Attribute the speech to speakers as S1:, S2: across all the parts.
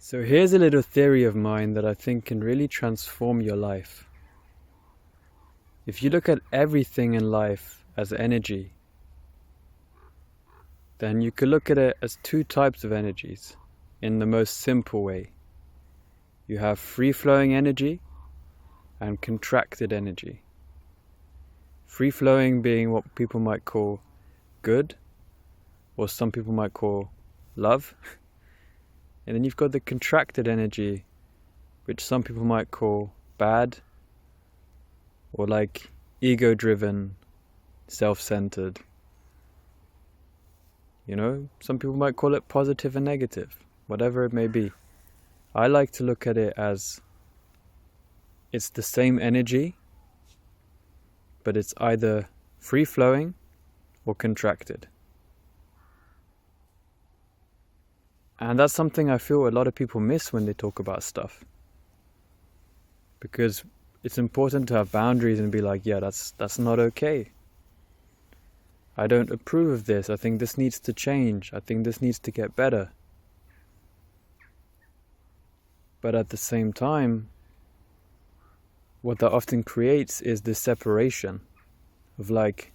S1: So here's a little theory of mine that I think can really transform your life. If you look at everything in life as energy, then you could look at it as two types of energies in the most simple way. You have free-flowing energy and contracted energy. Free-flowing being what people might call good, or some people might call love. And then you've got the contracted energy, which some people might call bad, or like ego-driven, self-centered. Some people might call it positive and negative, whatever it may be. I like to look at it as it's the same energy, but it's either free-flowing or contracted. And that's something I feel a lot of people miss when they talk about stuff. Because it's important to have boundaries and be like, yeah, that's not okay. I don't approve of this. I think this needs to change. I think this needs to get better. But at the same time, what that often creates is this separation of like,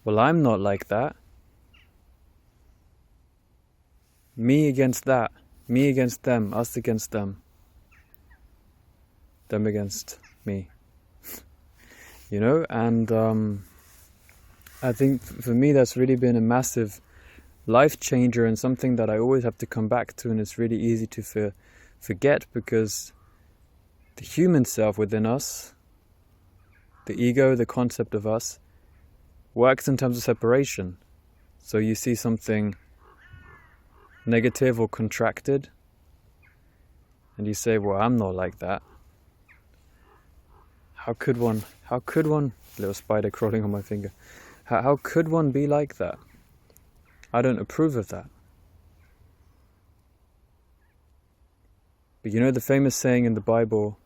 S1: well, I'm not like that. Me against that. Me against them. Us against them. Them against me. And I think for me that's really been a massive life changer and something that I always have to come back to, and it's really easy to forget because the human self within us, the ego, the concept of us, works in terms of separation. So you see something negative or contracted and you say, well, I'm not like that. How could one, little spider crawling on my finger, how could one be like that? I don't approve of that. But the famous saying in the Bible,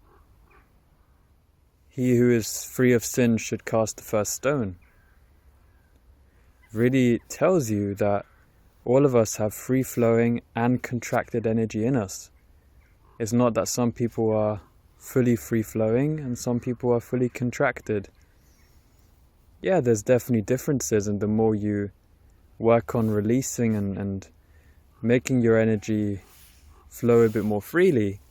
S1: he who is free of sin should cast the first stone, really tells you that all of us have free-flowing and contracted energy in us. It's not that some people are fully free-flowing and some people are fully contracted. Yeah, there's definitely differences, and the more you work on releasing and making your energy flow a bit more freely,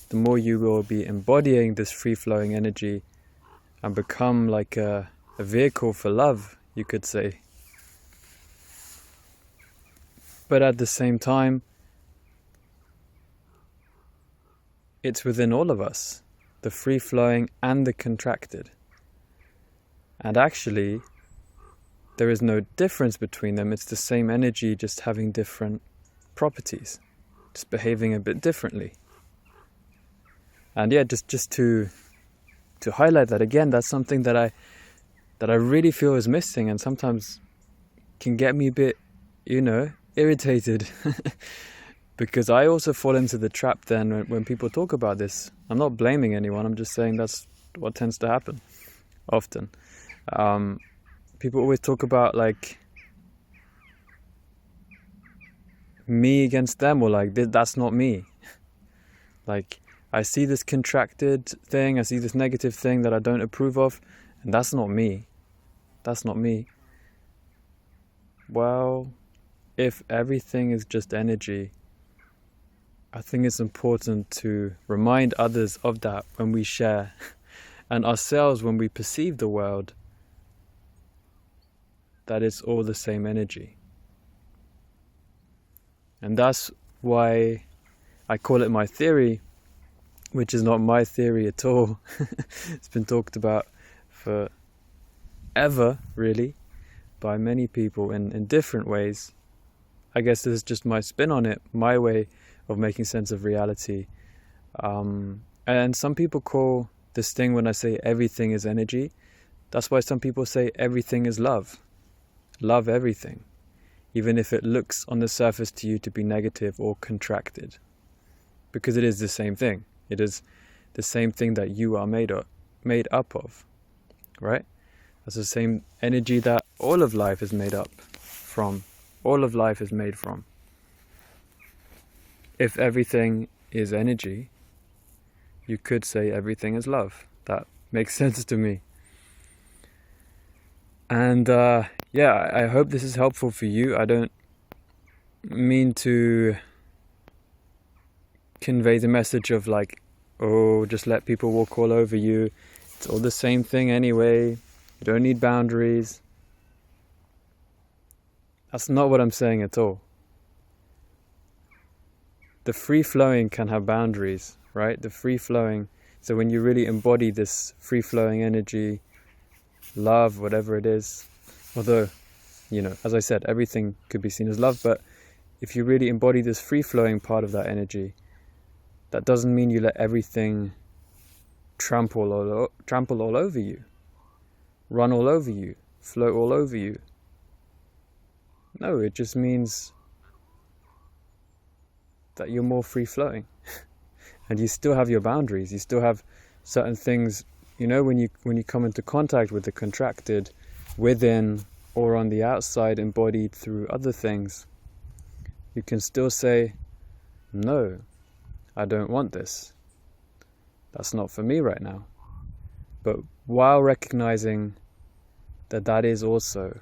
S1: the more you will be embodying this free-flowing energy and become like a vehicle for love, you could say. But at the same time, it's within all of us, the free-flowing and the contracted. And actually, there is no difference between them. It's the same energy, just having different properties, just behaving a bit differently. And yeah, just to highlight that again, that's something that I really feel is missing, and sometimes can get me a bit, irritated because I also fall into the trap then when people talk about this. I'm not blaming anyone, I'm just saying that's what tends to happen often. People always talk about like me against them, or like that's not me. Like I see this contracted thing, I see this negative thing that I don't approve of, and that's not me. That's not me. Well, if everything is just energy, I think it's important to remind others of that when we share, and ourselves when we perceive the world, that it's all the same energy. And that's why I call it my theory, which is not my theory at all. It's been talked about forever, really, by many people in different ways. I guess this is just my spin on it, my way of making sense of reality. And some people call this thing, when I say everything is energy, that's why some people say everything is love. Love everything, even if it looks on the surface to you to be negative or contracted. Because it is the same thing. It is the same thing that you are made up of, right? That's the same energy that all of life is made up from. All of life is made from. if everything is energy, you could say everything is love. That makes sense to me. And yeah, I hope this is helpful for you. I don't mean to convey the message of like, oh, just let people walk all over you. It's all the same thing anyway. You don't need boundaries. That's not what I'm saying at all. The free-flowing can have boundaries, right? The free-flowing. So when you really embody this free-flowing energy, love, whatever it is, although, as I said, everything could be seen as love, but if you really embody this free-flowing part of that energy, that doesn't mean you let everything trample all over you, run all over you, float all over you. No, it just means that you're more free-flowing. And you still have your boundaries. You still have certain things, when you come into contact with the contracted within or on the outside embodied through other things, you can still say, no, I don't want this. That's not for me right now. But while recognizing that that is also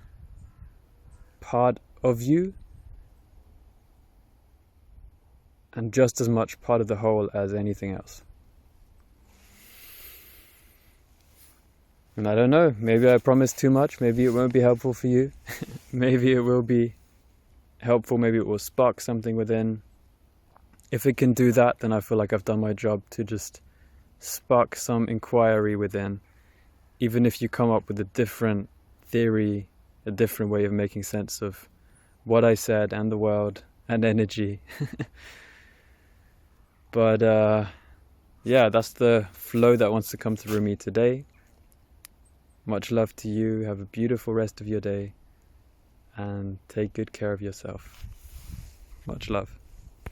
S1: part of you and just as much part of the whole as anything else. And I don't know, maybe I promised too much, maybe it won't be helpful for you. Maybe it will be helpful, maybe it will spark something within. If it can do that, then I feel like I've done my job to just spark some inquiry within. Even if you come up with a different theory, a different way of making sense of what I said and the world and energy. But yeah, that's the flow that wants to come through me today. Much love to you. Have a beautiful rest of your day and take good care of yourself. Much love.